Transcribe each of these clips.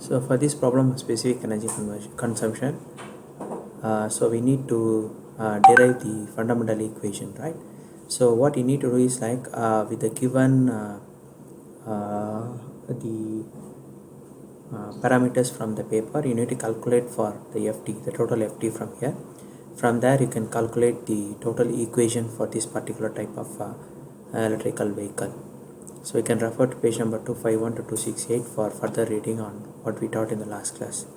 So for this problem of specific energy consumption, so we need to derive the fundamental equation, right? So what you need to do is like with the given the parameters from the paper, you need to calculate for the FT, the total FT from here. From there you can calculate the total equation for this particular type of electrical vehicle. So you can refer to page number 251 to 268 for further reading on what we taught in the last class.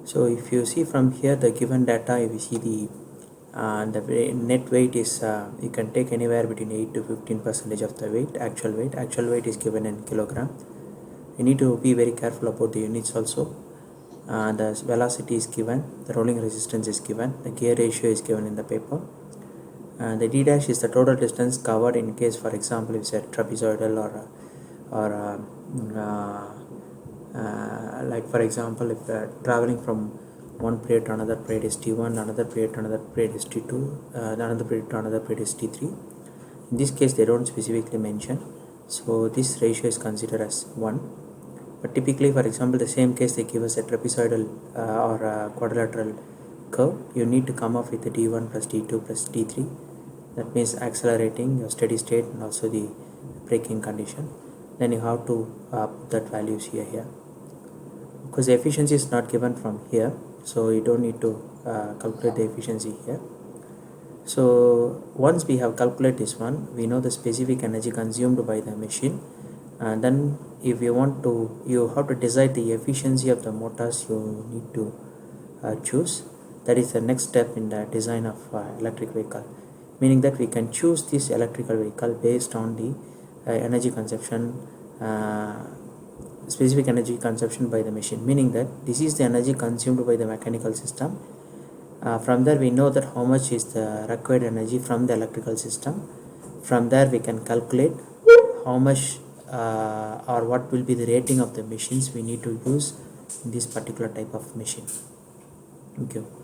So if you see from here the given data, if you see the net weight is you can take anywhere between 8 to 15% of the weight. Actual weight is given in kilogram. You need to be very careful about the units also. The velocity is given, the rolling resistance is given, the gear ratio is given in the paper. The d dash is the total distance covered in case, for example, if it's a trapezoidal or like for example, if traveling from one period to another period is t1, another period to another period is t2, another period to another period is t3. In this case they don't specifically mention, so this ratio is considered as 1. But typically, for example, the same case they give us a trapezoidal or a quadrilateral curve, you need to come up with the d1 plus d2 plus d3. That means accelerating, your steady state, and also the braking condition. Then you have to put that values here because the efficiency is not given from here, so you don't need to calculate the efficiency here. So once we have calculated this one, we know the specific energy consumed by the machine, and then if you want to, you have to decide the efficiency of the motors you need to choose. That is the next step in the design of electric vehicle, meaning that we can choose this electrical vehicle based on the energy consumption, specific energy consumption by the machine, meaning that this is the energy consumed by the mechanical system. From there we know that how much is the required energy from the electrical system. From there we can calculate how much or what will be the rating of the machines we need to use in this particular type of machine. Thank you.